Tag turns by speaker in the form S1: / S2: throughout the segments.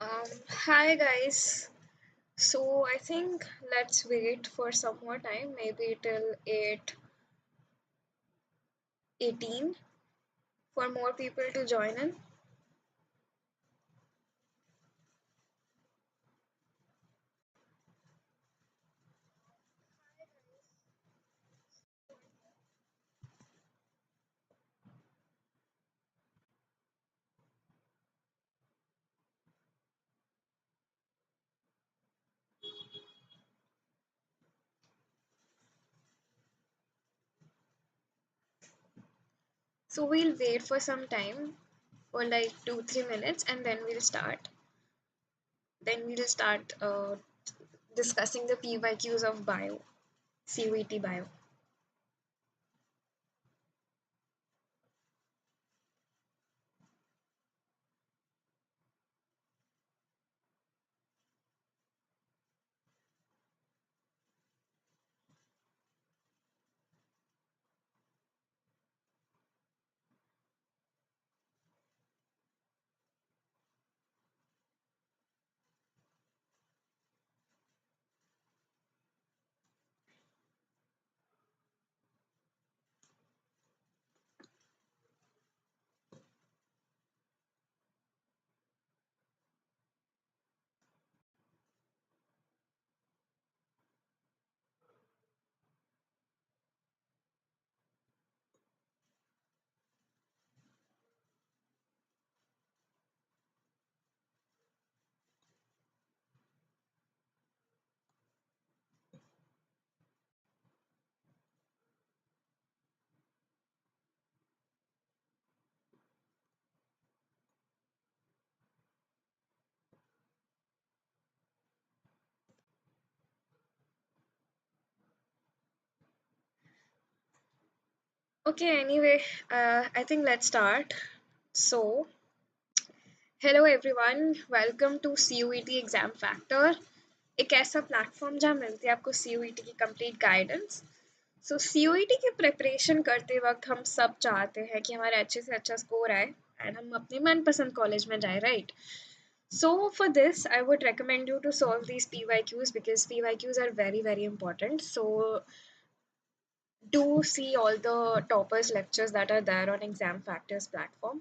S1: Hi guys. So I think let's wait for some more time, maybe till 8:18 for more people to join in. So we'll wait for some time for like 2-3 minutes and then we'll start. Then we'll start discussing the PYQs of bio, CUET bio. Okay, anyway, I think let's start. So, hello everyone, welcome to CUET Exam Factor. एक ऐसा platform जहाँ मिलती है आपको CUET की complete guidance. सो CUET की preparation करते वक्त हम सब चाहते हैं कि हमारे अच्छे से अच्छा स्कोर आए एंड हम अपने मनपसंद कॉलेज में जाए, right? So for this, I would recommend you to solve these PYQs because PYQs are very, very important. So do see all the toppers lectures that are there on Exam Factors platform.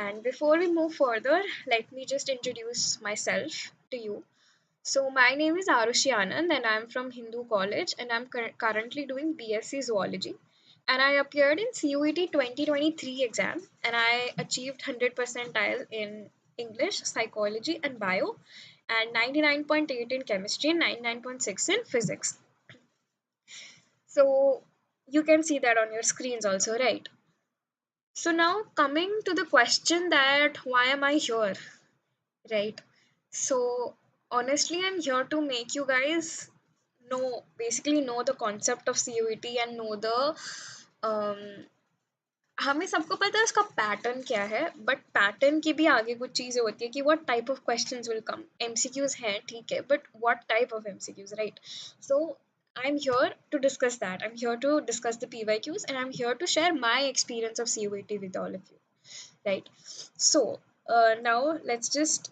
S1: And before we move further, let me just introduce myself to you. So my name is Aarushi Anand and I'm from Hindu College and I'm currently doing BSc Zoology. And I appeared in CUET 2023 exam and I achieved 100 percentile in English, psychology and bio and 99.8 in chemistry and 99.6 in physics. So you can see that on your screens also, right? So now coming to the question that why am I here, right? So honestly, I'm here to make you guys basically know the concept of CUET and know the um, हमें सबको पता है उसका pattern क्या है, but pattern की भी आगे कुछ चीज़ें होती है कि what type of questions will come. MCQs हैं, ठीक है, but what type of MCQs, right? So I'm here to discuss that. I'm here to discuss the PYQs and I'm here to share my experience of CUET with all of you, right? So now let's just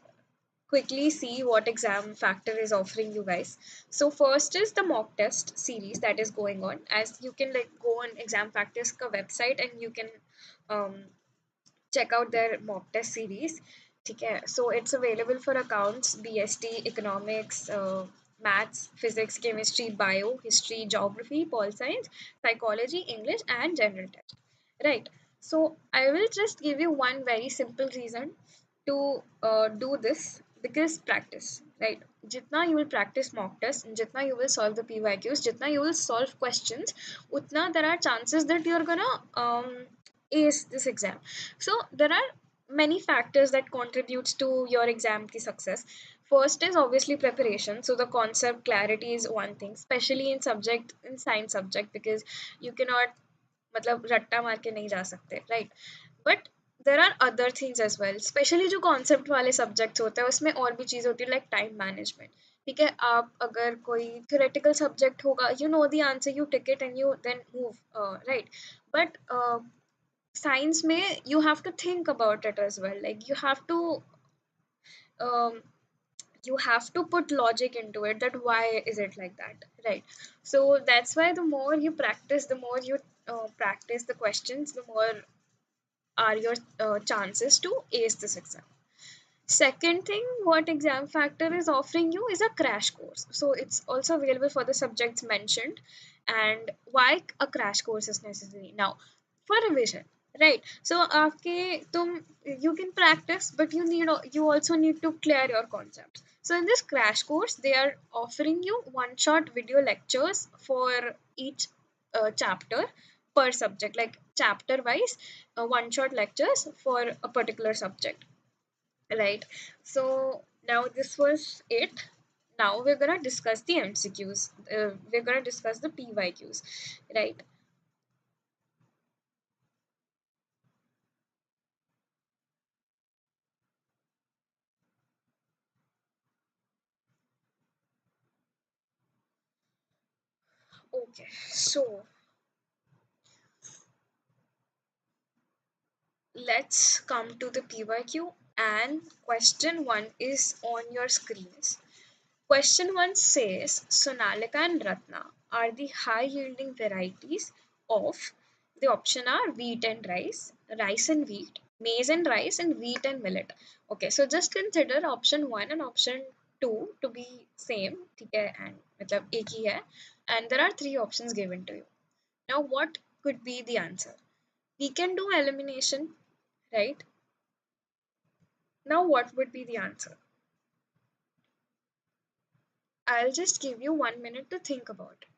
S1: quickly see what exam factor is offering you guys. So first is the mock test series that is going on, as you can like go on exam factors ka website and you can um, check out their mock test series. Okay, so it's available for accounts, BST, economics, maths, physics, chemistry, bio, history, geography, pol science, psychology, English, and general test. Right. So I will just give you one very simple reason to do this because practice. Right. Jitna you will practice mock test, jitna you will solve the PYQs, jitna you will solve questions, utna there are chances that you're gonna ace this exam. So there are many factors that contributes to your exam ki success. First is obviously preparation. So the concept clarity is one thing, especially in science subject, because you cannot मतलब रट्टा मार के नहीं जा सकते, right? But there are other things as well, especially जो concept वाले subjects होते हैं उसमें और भी चीज़ होती है लाइक टाइम मैनेजमेंट। ठीक है, आप अगर कोई थ्योरेटिकल सब्जेक्ट होगा, you know the answer, you tick it and you then move, right? But science may you have to think about it as well, like you have to um, you have to put logic into it, that why is it like that, right? So that's why the more you practice, the more you practice the questions, the more are your chances to ace this exam. Second thing, what ExamFactor is offering you is a crash course. So it's also available for the subjects mentioned. And why a crash course is necessary? Now, for revision, right? So you can practice, but you also need to clear your concepts. So in this crash course, they are offering you one-shot video lectures for each chapter per subject, like chapter wise, one-shot lectures for a particular subject, right? So now this was it. Now we're gonna discuss the MCQs. We're gonna discuss the PYQs, right? Okay, so let's come to the PYQ, and question one is on your screens. Question 1 says Sonalika and Ratna are the high yielding varieties of, the option are wheat and rice and wheat, maize and rice, and wheat and millet. Okay, so just consider option 1 and option 2 to be same, ठीक है, and मतलब एक ही है, and there are three options given to you. Now, what could be the answer? We can do elimination, right? Now, what would be the answer? I'll just give you 1 minute to think about it.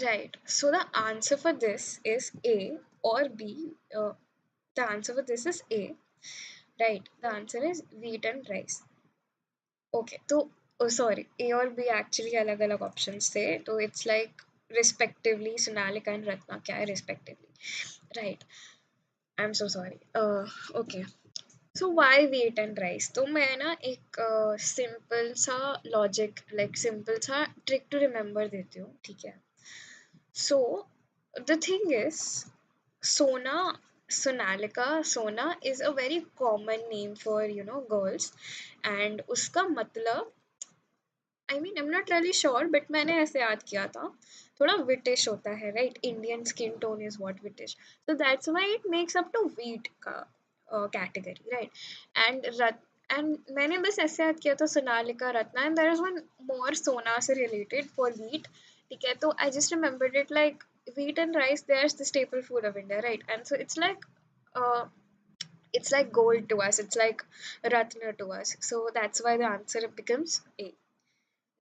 S1: Right. So the answer for this is A or B. The answer for this is A. Right. The answer is wheat and rice. Okay. So, oh, sorry. A or B actually अलग अलग options थे. So it's like respectively Sonalika and Ratna क्या है respectively. Right. I'm so sorry. Okay. So why wheat and rice? तो मैं ना एक simple सा logic, like simple सा trick to remember देती हूँ. ठीक है. So the thing is, Sona, Sonalika, Sona is a very common name for girls, and उसका मतलब, I mean I'm not really sure, but मैंने ऐसे याद किया था, थोड़ा British होता है, right? Indian skin tone is what British, so that's why it makes up to wheat का category, right? And and मैंने बस ऐसे याद किया था Sonalika, Ratna, and there is one more Sona से related for wheat, ठीक है? तो I just remembered it like wheat and rice. There's the staple food of India, right? And so uh, it's like gold to us. It's like Ratna to us. So that's why the answer becomes A.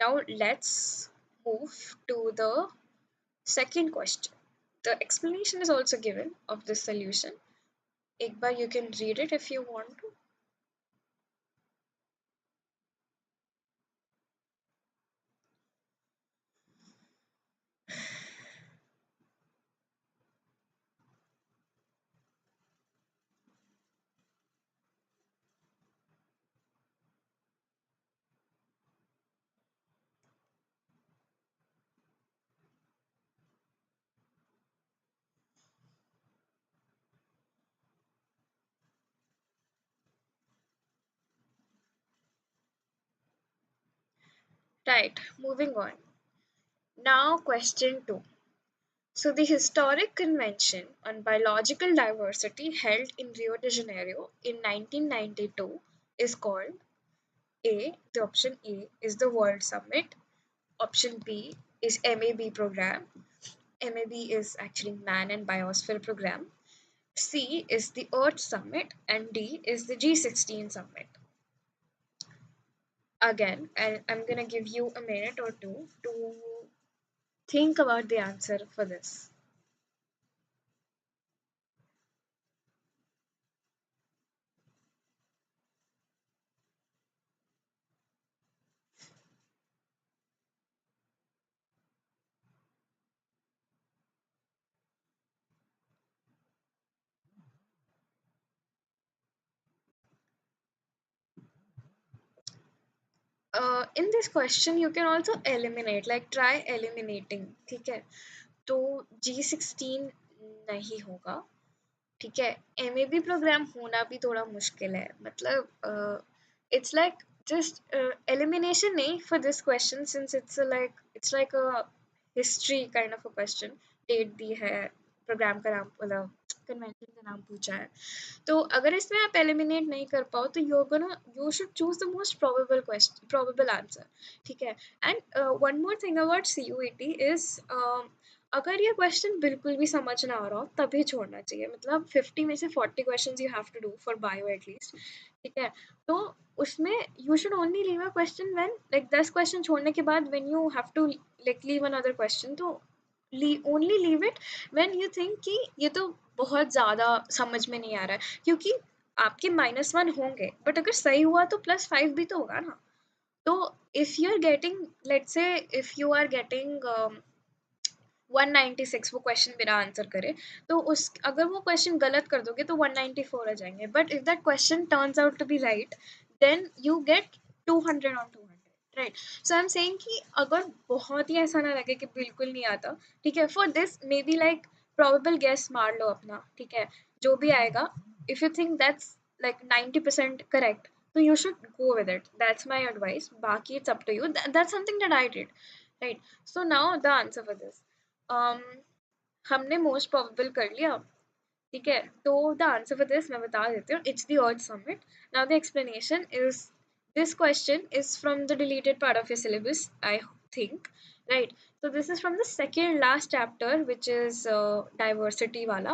S1: Now let's move to the second question. The explanation is also given of the solution. एक बार you can read it if you want to. Right, moving on. Now question 2. So the historic convention on biological diversity held in Rio de Janeiro in 1992 is called A. The option A is the World Summit, Option B is MAB program. MAB is actually Man and Biosphere program. C is the Earth Summit, and D is the G16 Summit. Again, I'm gonna give you a minute or two to think about the answer for this. In this question, you can also eliminate, like try eliminating. ठीक है, तो G16 नहीं होगा. ठीक है, MAB programme होना भी थोड़ा मुश्किल है. मतलब it's like just elimination नहीं for this question, since it's like a history kind of a question. Date दी है, प्रोग्राम का नाम मतलब कन्वेंशन का नाम पूछा है. तो अगर इसमें आप एलिमिनेट नहीं कर पाओ तो you should choose the most probable question, probable answer. ठीक है. And one more thing about CUET is, अगर ये क्वेश्चन बिल्कुल भी समझ ना आ रहा हो तभी छोड़ना चाहिए. मतलब 50 में से 40 question you have to do for bio at least. ठीक है. तो उसमें you should only leave a question when, like 10 question छोड़ने के बाद when you have to like leave another question, तो only leave it when you think कि ये तो बहुत ज़्यादा समझ में नहीं आ रहा है. क्योंकि आपके -1 होंगे, बट अगर सही हुआ तो +5 भी तो होगा ना. तो if you are getting, let's say if you are getting 196, वो क्वेश्चन बिना आंसर करे, तो उस अगर वो क्वेश्चन गलत कर दोगे तो 194 आ जाएंगे. But if that question turns out to be right, then you get 200 on 200, right. So I am saying कि अगर बहुत ही ऐसा ना लगे कि बिल्कुल नहीं आता, ठीक है, for this maybe like probable guess मार लो अपना. ठीक है, जो भी आएगा, if you think that's like 90% correct, so you should go with it. That's my advice. Baki, it's up to you. That's something that I did, right? So now the answer for this, um, हमने most probable कर लिया. ठीक है, तो the answer for this मैं बता देती हूँ. It's the earth summit. Now the explanation is, this question is from the deleted part of your syllabus, I think, right. so this is from the second last chapter, which is diversity वाला.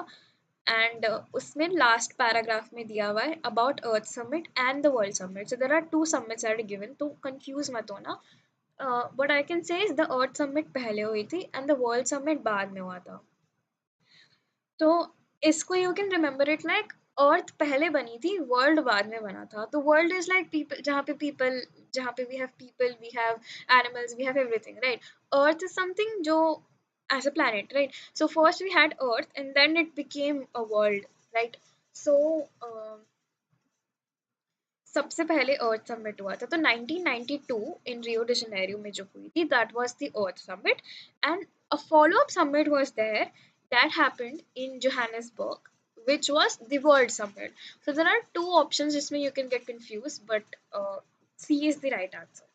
S1: And उसमें last paragraph में दिया हुआ है about earth summit and the world summit. So there are two summits are given, तो confuse मत होना. But I can say the earth summit पहले हुई थी एंड द वर्ल्ड समिट बाद में हुआ था. तो इसको you can remember it like earth पहले बनी थी, वर्ल्ड बाद में बना था. तो वर्ल्ड इज लाइक पीपल, जहाँ पे we have people, we have animals, we have everything, right. Earth is something जो as a planet, right? So first we had earth and then it became a world, right? So सबसे पहले अर्थ summit हुआ था तो 1992 इन Rio de Janeiro में जो हुई थी, that was the earth summit. And a follow up summit was there, that happened in Johannesburg, which was the world summit. So there are two options जिसमें you can get confused, but C is the right answer.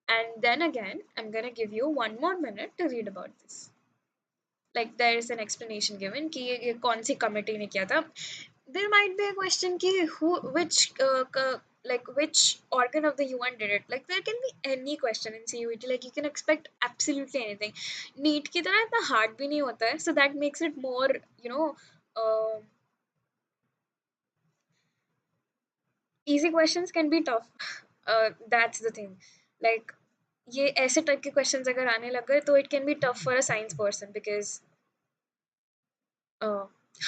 S1: And then again, I'm gonna give you one more minute to read about this. Like there is an explanation given कि ये कौन सी committee ने किया था. There might be a question ki which organ of the UN did it. Like there can be any question in CUET. Like you can expect absolutely anything. NEET की तरह इतना hard भी नहीं होता है. So that makes it more, uh, easy questions can be tough. That's the thing. Like ये ऐसे type के क्वेश्चंस अगर आने लग गए तो it can be tough for a science person, because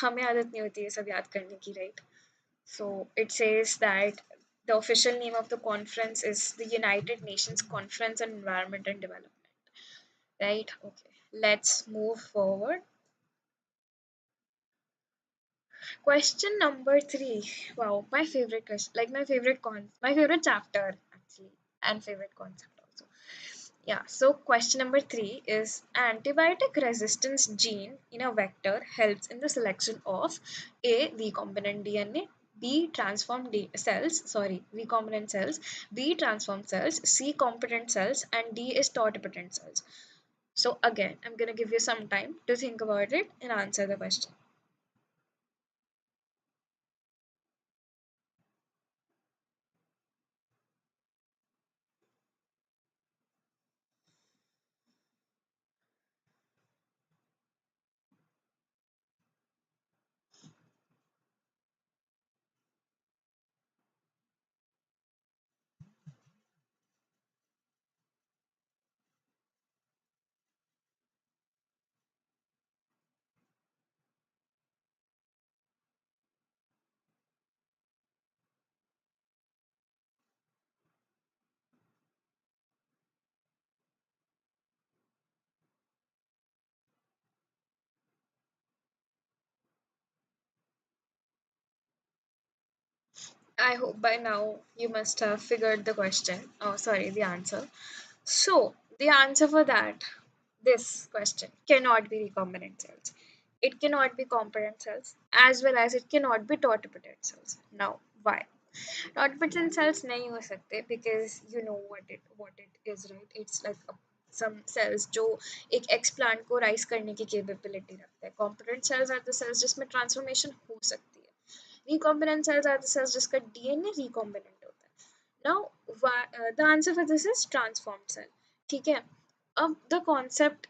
S1: हमें आदत नहीं होती है सब याद करने की, right. So it says that the official name of the conference is the United Nations Conference on Environment and Development. Right? Okay. Let's move forward. Question number 3. Wow, my favorite question, like my favorite chapter actually, and favorite concept also. Yeah, so question number 3 is, antibiotic resistance gene in a vector helps in the selection of A, recombinant DNA, B, recombinant cells, B, transformed cells, C, competent cells, and D is totipotent cells. So again, I'm gonna give you some time to think about it and answer the question. I hope by now you must have figured the question. Oh, sorry, the answer. So, the answer for that, this question, cannot be recombinant cells. It cannot be component cells as well as it cannot be totipotent cells. Now, why? Totipotent cells नहीं हो सकते because you know what it is, right? It's like some cells जो एक explant को rise करने की capability रखते हैं. Component cells are the cells जिसमें ट्रांसफॉर्मेशन हो सकती है. Recombinant cells are the cells जिसका DNA recombinant होता है. Now, the answer for this is transformed cell. ठीक है. अब the concept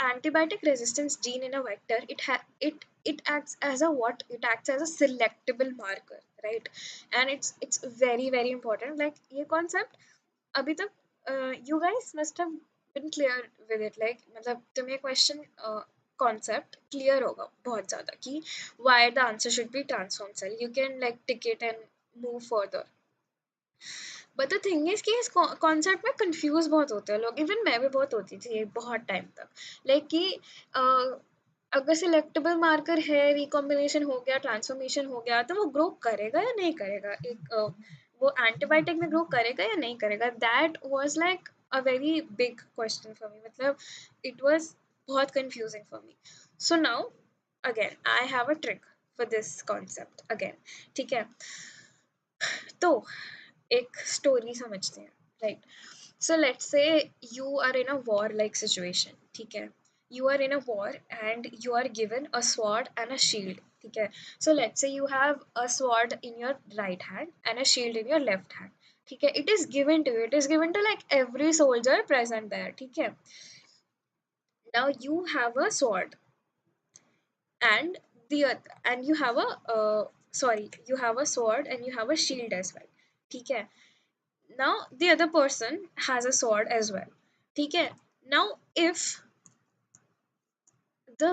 S1: antibiotic resistance gene in a vector, it acts as a what? It acts as a selectable marker, right? And it's very very important. Like ये concept अभी तक you guys must have been clear with it. Like मतलब तुम्हें question concept clear होगा बहुत ज़्यादा कि why the answer should be transform cell. You can like tick it and move further. But the thing is कि इस concept में confuse बहुत होते हैं लोग. इवन मैं भी बहुत होती थी बहुत टाइम तक. लाइक कि अगर सिलेक्टेबल मार्कर है, रिकॉम्बिनेशन हो गया, ट्रांसफॉर्मेशन हो गया, तो वो ग्रो करेगा या नहीं करेगा, एक वो एंटीबायोटिक में ग्रो करेगा या नहीं करेगा. That was like a very big question for me. मतलब इट वाज बहुत confusing for me. So now again I have a trick for this concept again. ठीक है. तो एक स्टोरी समझते हैं, right? So let's say you are in a war like situation. ठीक है. You are in a war and you are given a sword and a shield. ठीक है. So let's say you have a sword in your right hand and a shield in your left hand. ठीक है. It is given to you, it is given to like every soldier present there. ठीक है. Now you have a sword and and you have a sorry, you have a sword and you have a shield as well. ठीक है. Now the other person has a sword as well. ठीक है. Now if the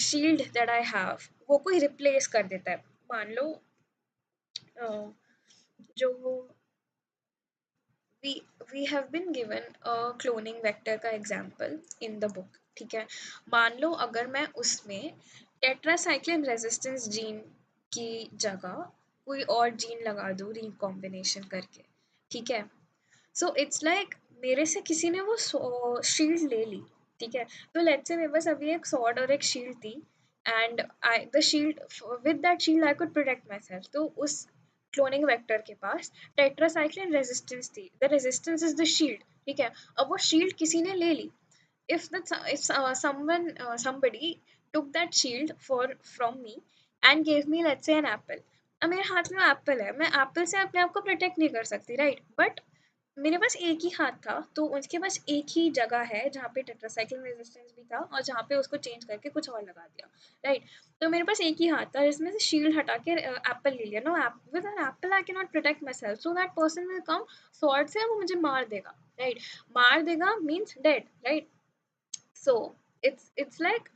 S1: shield that I have वो कोई replace कर देता है, मान लो जो we have been given a cloning vector का example in the book. ठीक है. मान लो अगर मैं उसमें टेट्रासाइक्लिन रेजिस्टेंस जीन की जगह कोई और जीन लगा दूँ रिकॉम्बिनेशन करके. ठीक है. सो इट्स लाइक मेरे से किसी ने वो शील्ड ले ली. ठीक है. तो लेट्स से मेरे पास अभी एक स्वॉर्ड और एक शील्ड थी and I the shield with that shield I could protect my self. तो उस क्लोनिंग वेक्टर के पास टेट्रासाइक्लिन रेजिस्टेंस थी. The resistance is the shield. ठीक है. अब वो शील्ड किसी ने ले ली. If someone somebody took that shield for from me and gave me let's say an apple. अब मेरे हाथ में एप्पल है, मैं एप्पल से अपने आप को प्रोटेक्ट नहीं कर सकती, राइट? बट मेरे पास एक ही हाथ था, तो उनके पास एक ही जगह है जहाँ पे टेट्रासाइक्लिन रेजिस्टेंस भी था और जहाँ पे उसको चेंज करके कुछ और लगा दिया, राइट? तो मेरे पास एक ही हाथ था जिसमें से शील्ड हटा के एप्पल ले लिया. No, with an apple I can not protect my self, so that person will come sword से, वो मुझे मार देगा, राइट? मार देगा means dead, right? So it's like,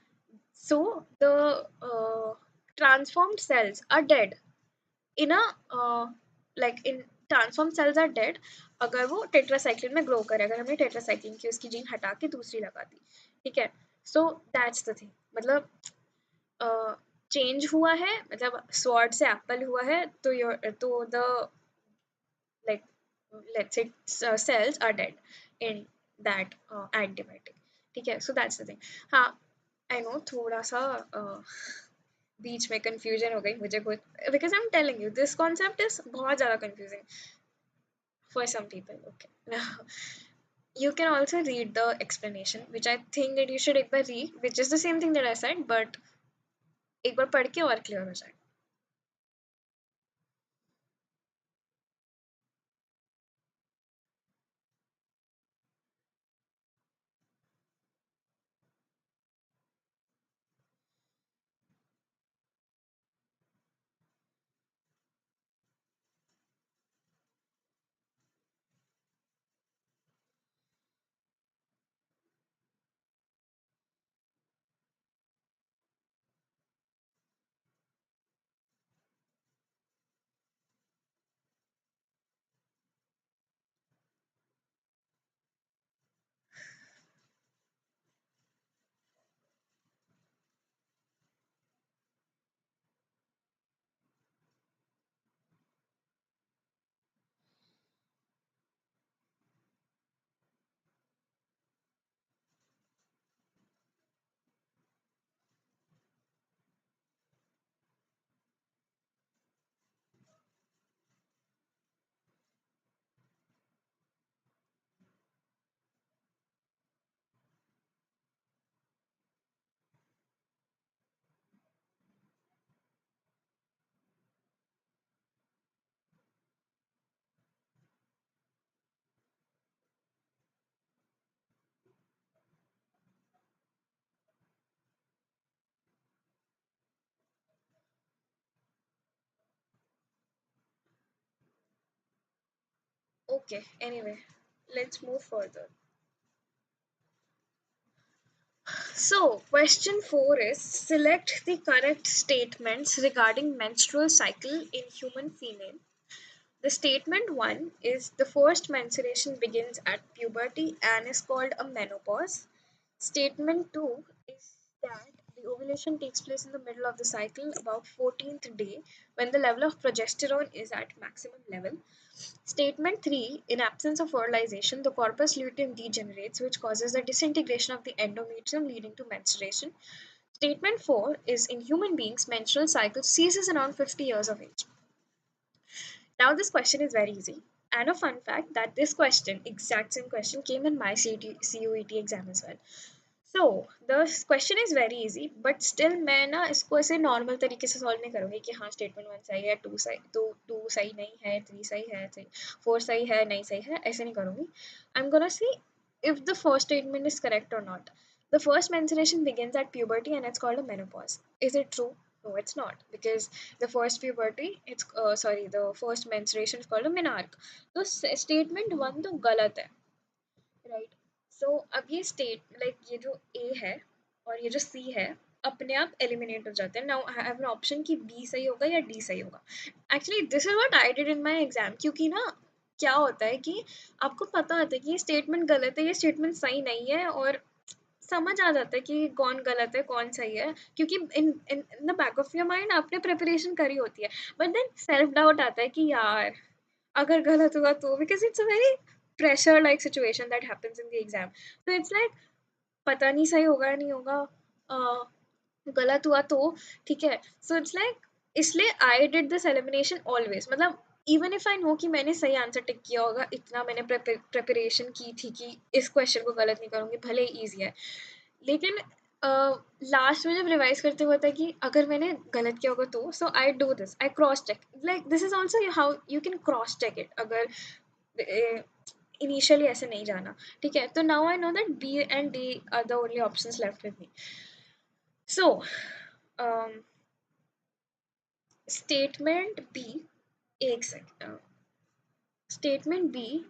S1: so the transformed cells are dead in a like in transformed cells are dead अगर वो टेट्रासाइक्लिन में ग्रो करे, अगर हमने टेट्रासाइक्लिन की उसकी जीन हटा के दूसरी लगा दी. ठीक है. So that's the thing. मतलब चेंज हुआ है, मतलब स्वॉर्ड से एप्पल हुआ है, तो the like let's say cells are dead in that antibiotic. ठीक है. So that's the thing. हाँ, आई नो थोड़ा सा बीच में कंफ्यूजन हो गई मुझे कुछ, because I am telling you this concept is बहुत ज़्यादा confusing for some people. Okay. You can also read the explanation, which I think that you should एक बार read, which is the same thing that I said, but एक बार पढ़ के और clear हो जाए. Okay, anyway, let's move further. So, question 4 is select the correct statements regarding menstrual cycle in human female. The statement 1 is the first menstruation begins at puberty and is called a menopause. Statement 2 is that the ovulation takes place in the middle of the cycle, about 14th day, when the level of progesterone is at maximum level. Statement 3, in absence of fertilization, the corpus luteum degenerates, which causes the disintegration of the endometrium leading to menstruation. Statement 4 is in human beings, menstrual cycle ceases around 50 years of age. Now, this question is very easy. And a fun fact that this question, exact same question, came in my CUET exam as well. So, the question is very easy, but still मैं ना इसको ऐसे normal तरीके से solve नहीं करूँगी कि हाँ स्टेटमेंट 1 सही है, 2 सही, तो 2 सही नहीं है, 3 सही है, 4 सही है, नहीं सही है, ऐसे नहीं करूँगी. I'm gonna see if the first statement is correct or not. The first menstruation begins at puberty and it's called a menopause. Is it true? No, it's not, because the first puberty, the first menstruation is called a menarche. So statement 1 तो गलत है, right? So अब ये ये जो A है और ये जो C है अपने आप एलिमिनेट हो जाते हैं. Now I have an option कि B सही होगा या D सही होगा. Actually this is what I did in my exam, क्योंकि ना क्या होता है कि आपको पता होता है कि ये स्टेटमेंट गलत है, ये स्टेटमेंट सही नहीं है, और समझ आ जाता है कि कौन गलत है कौन सही है, क्योंकि in in the back of your mind आपने प्रिपरेशन करी होती है. बट देन सेल्फ डाउट आता है कि यार अगर गलत हुआ तो, because it's a very pressure like situation that happens in the exam. So it's like पता नहीं सही होगा या नहीं होगा, गलत हुआ तो ठीक है. सो इट्स लाइक इसलिए I did this elimination always, मतलब इवन इफ आई नो कि मैंने सही आंसर टिक किया होगा, इतना मैंने प्रिपरेशन की थी कि इस क्वेश्चन को गलत नहीं करूँगी भले ही ईजी है. लेकिन लास्ट में जब रिवाइज करते हुए था कि अगर मैंने गलत किया होगा तो, so I do this, I cross check, like this is also how you can cross check it अगर इनिशियली ऐसे नहीं जाना. ठीक है, तो now I know that B and D are the only options left with me. So statement B, एक second, statement B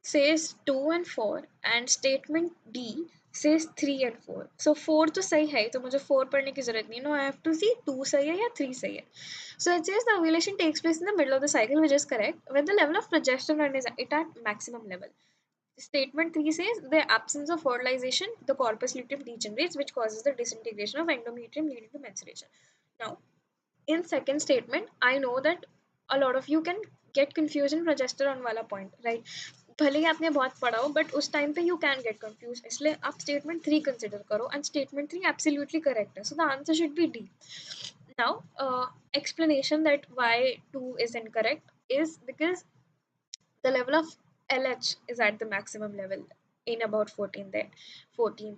S1: says 2 and 4 and statement D says 3 and 4. So 4 तो सही है, तो मुझे 4 पढ़ने की जरूरत नहीं है. No, I have to see 2 सही है या 3 सही है. So it says the ovulation takes place in the middle of the cycle, which is correct, when the level of progesterone is at maximum level. Statement 3 says the absence of fertilization, the corpus luteum degenerates, which causes the disintegration of endometrium leading to menstruation. Now, in second statement, I know that a lot of you can get confused in progesterone वाला point, right? भले ही आपने बहुत पढ़ा हो, but उस time पे you can get confuse, इसलिए आप स्टेटमेंट 3 कंसिडर करो, एंड स्टेटमेंट 3 एब्सोल्युटली करेक्ट है. So the answer should be D. Now explanation that why 2 is incorrect is because the level of LH is at the maximum level in about 14th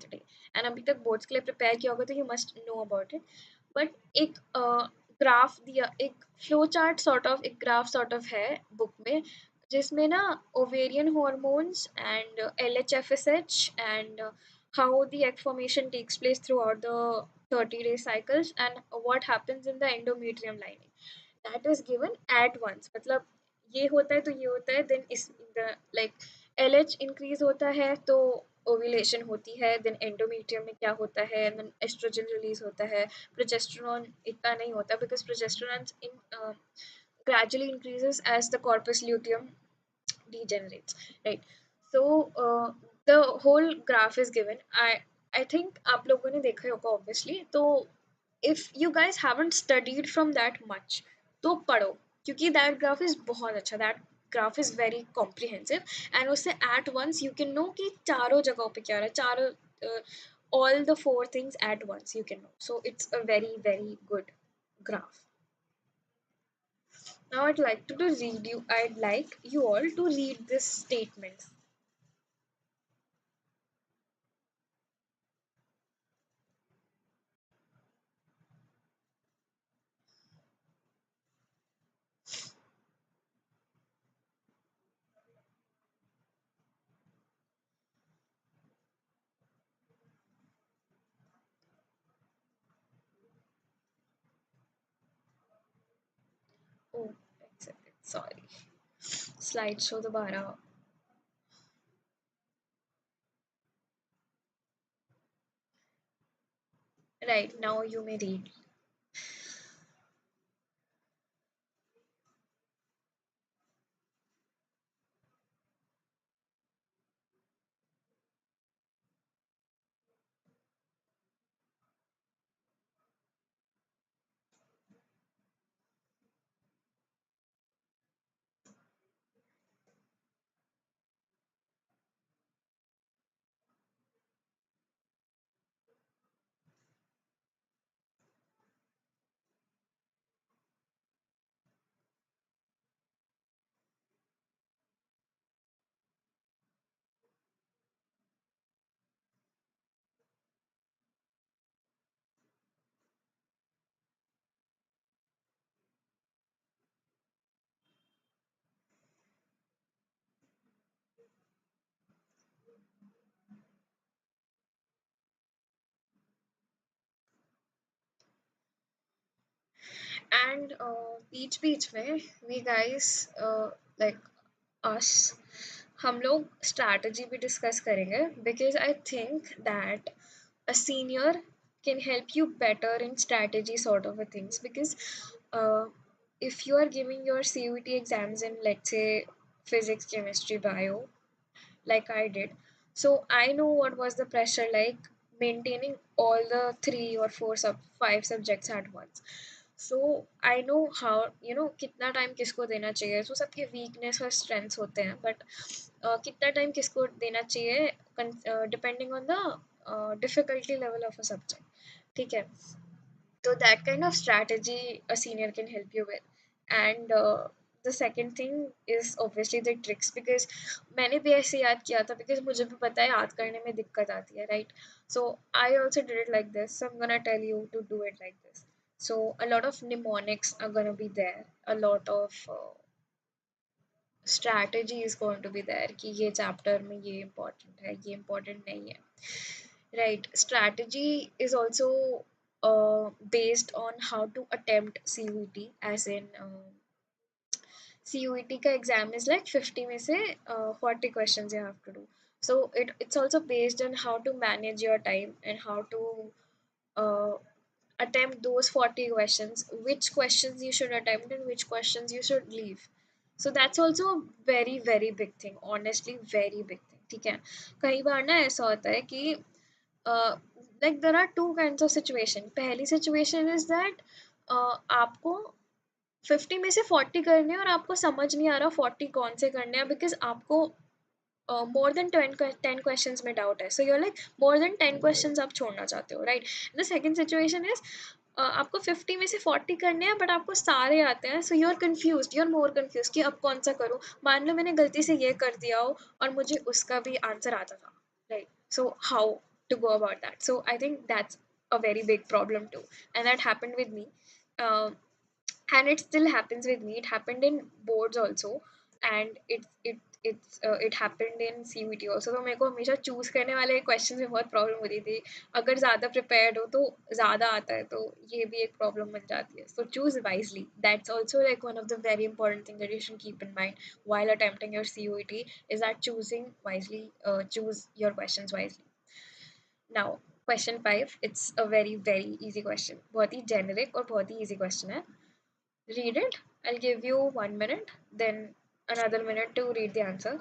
S1: day. And अभी तक boards के लिए prepare किया होगा तो you must know about it. But एक graph दिया, एक फ्लो चार्ट सॉर्ट ऑफ, एक ग्राफ सॉर्ट ऑफ है बुक में, जिसमें ना ovarian hormones and LHFSH and how the egg formation takes place throughout the 30-day cycles and what happens in the endometrium lining, that is given at once. मतलब ये होता है तो ये होता है, then इस like LH increase होता है तो ओव्यूलेशन होती है, देन एंडोमेट्रियम में क्या होता है, देन एस्ट्रोजन रिलीज होता है. प्रोजेस्टेरॉन इतना नहीं होता because progesterone in gradually increases as the corpus luteum degenerates, right? So the whole graph is given. I think आप लोगों ने देखा होगा obviously. तो if you guys haven't studied from that much, तो पढ़ो, क्योंकि that graph is बहुत अच्छा. That graph is very comprehensive and उससे at once you can know कि चारों जगहों पे क्या रहा है, all the 4 things at once you can know. So it's a very very good graph. Now I'd like you all to read this statement. Oh, sorry. slideshow दोबारा. Right, now you may read. And बीच में we guys like us हम लोग strategy भी discuss करेंगे because I think that a senior can help you better in strategy sort of a things because uh, if you are giving your CUET exams in let's say physics, chemistry, bio like I did. So I know what was the pressure like maintaining all the three or four five subjects at once. So I know how कितना time किसको देना चाहिए. So सबके weakness और strengths होते हैं but कितना time किसको देना चाहिए depending on the difficulty level of a subject. ठीक है. So that kind of strategy a senior can help you with. And the second thing is obviously the tricks because मैंने भी ऐसे याद किया था because मुझे भी पता है याद करने में दिक्कत आती है, right? So I also did it like this. So I'm gonna tell you to do it like this. So a lot of mnemonics are gonna be there. A lot of strategy is going to be there कि ये chapter में ये important है, ये important नहीं है. Right. Strategy is also based on how to attempt CUET, as in CUET का exam is like 50 में से 40 questions you have to do. So it's also based on how to manage your time and how to uh, attempt those 40 questions, which questions you should attempt and which questions you should leave. So that's also a very very big thing, honestly very big thing. ठीक है. कई बार ना ऐसा होता है कि like there are two kinds of situation. पहली situation is that आपको 50 में से 40 करने हैं और आपको समझ नहीं आ रहा 40 कौन से करने हैं बिकॉज आपको मोर देन 10 क्वेश्चंस में डाउट है. So your like more than 10 questions आप छोड़ना चाहते हो, right? The second situation is आपको 50 में से 40 करने हैं बट आपको सारे आते हैं. So you are confuse, you are more confuse कि अब कौन सा करूँ. मान लो मैंने गलती से ये कर दिया हो और मुझे उसका भी आंसर आता था, right? So how to go about that? So I think that's a very big problem too, and that happened with me. Um, and it still happens with me. It happened in boards also, and it happened in CUET also. तो मेरे को हमेशा choose करने वाले question में बहुत problem होती थी. अगर ज़्यादा प्रिपेयर्ड हो तो ज़्यादा आता है, तो ये भी एक प्रॉब्लम बन जाती है. So choose wisely. That's also like one of the very important thing that you should keep in mind while attempting your CUET is that choosing wisely, choose your questions wisely. Now question 5, it's a very very easy question. बहुत ही generic और बहुत ही easy question है. Read it. I'll give you 1 minute, then another minute to read the answer.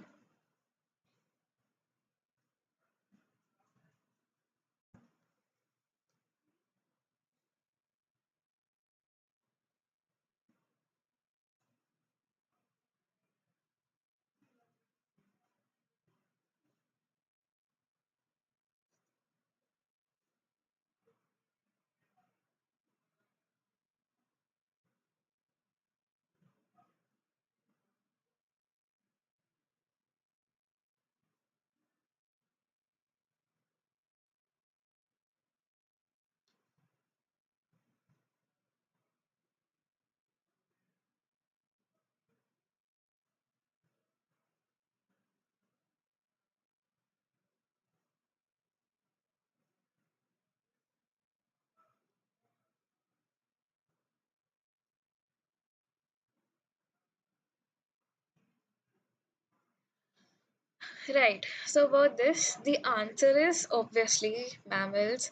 S1: Right. So about this, the answer is obviously mammals.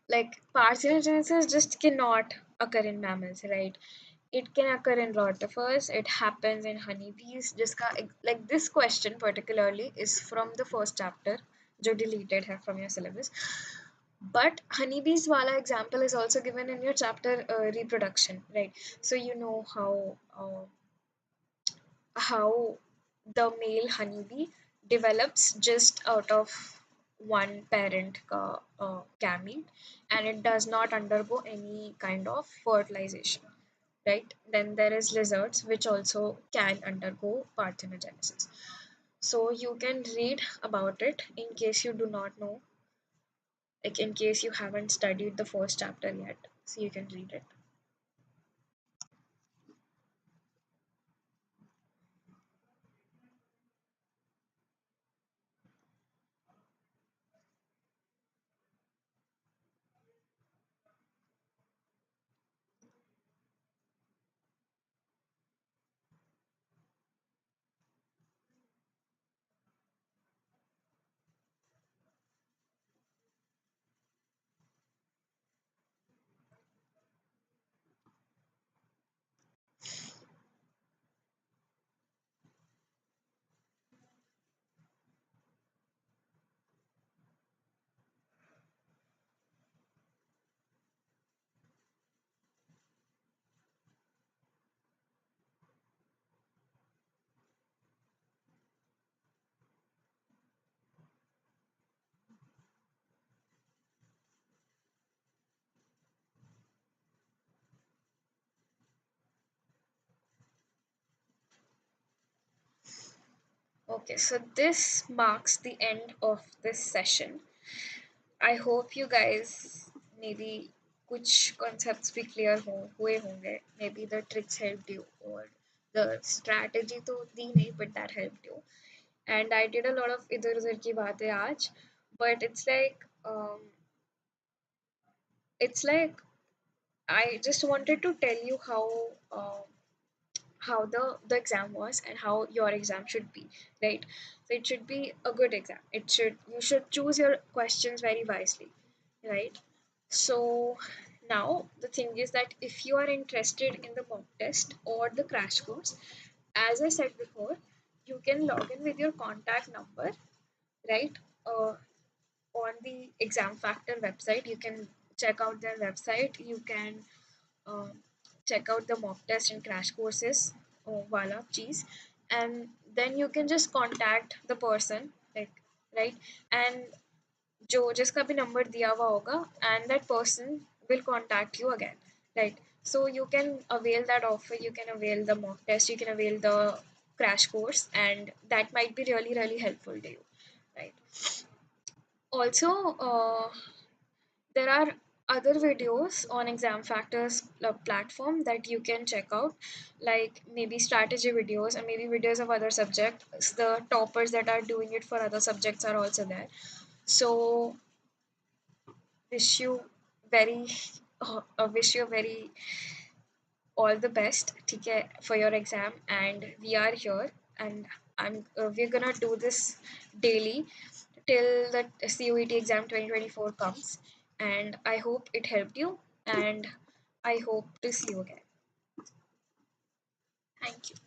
S1: Like parthenogenesis just cannot occur in mammals, right? It can occur in rotifers. It happens in honeybees. Like this question particularly is from the first chapter, जो deleted है from your syllabus. But honeybees wala example is also given in your chapter reproduction, right? So you know how the male honeybee develops just out of one parent gamete, and it does not undergo any kind of fertilization, right? Then there is lizards which also can undergo parthenogenesis. So you can read about it in case you do not know, like in case you haven't studied the first chapter yet, so you can read it. Okay, so this marks the end of this session. I hope you guys maybe कुछ concepts भी clear हुए होंगे. Maybe the tricks helped you, or the strategy तो दी नहीं, but that helped you. And I did a lot of इधर उधर की बातें आज, but it's like I just wanted to tell you how the exam was and how your exam should be, right? So it should be a good exam. You should choose your questions very wisely, right? So now the thing is that if you are interested in the mock test or the crash course, as I said before, you can log in with your contact number, right? On the ExamFactor website, you can check out their website. You can um, check out the mock test and crash courses, wala cheese, and then you can just contact the person, like, right? And जो जिसका भी number दिया हुआ होगा, and that person will contact you again, right? So you can avail that offer, you can avail the mock test, you can avail the crash course, and that might be really really helpful to you, right? Also, there are other videos on ExamFactor's platform that you can check out, like maybe strategy videos and maybe videos of other subjects. The toppers that are doing it for other subjects are also there. So wish you very wish you very all the best, ठीक है, for your exam. And we are here, and we're gonna do this daily till the CUET exam 2024 comes. And I hope it helped you, and I hope to see you again. Thank you.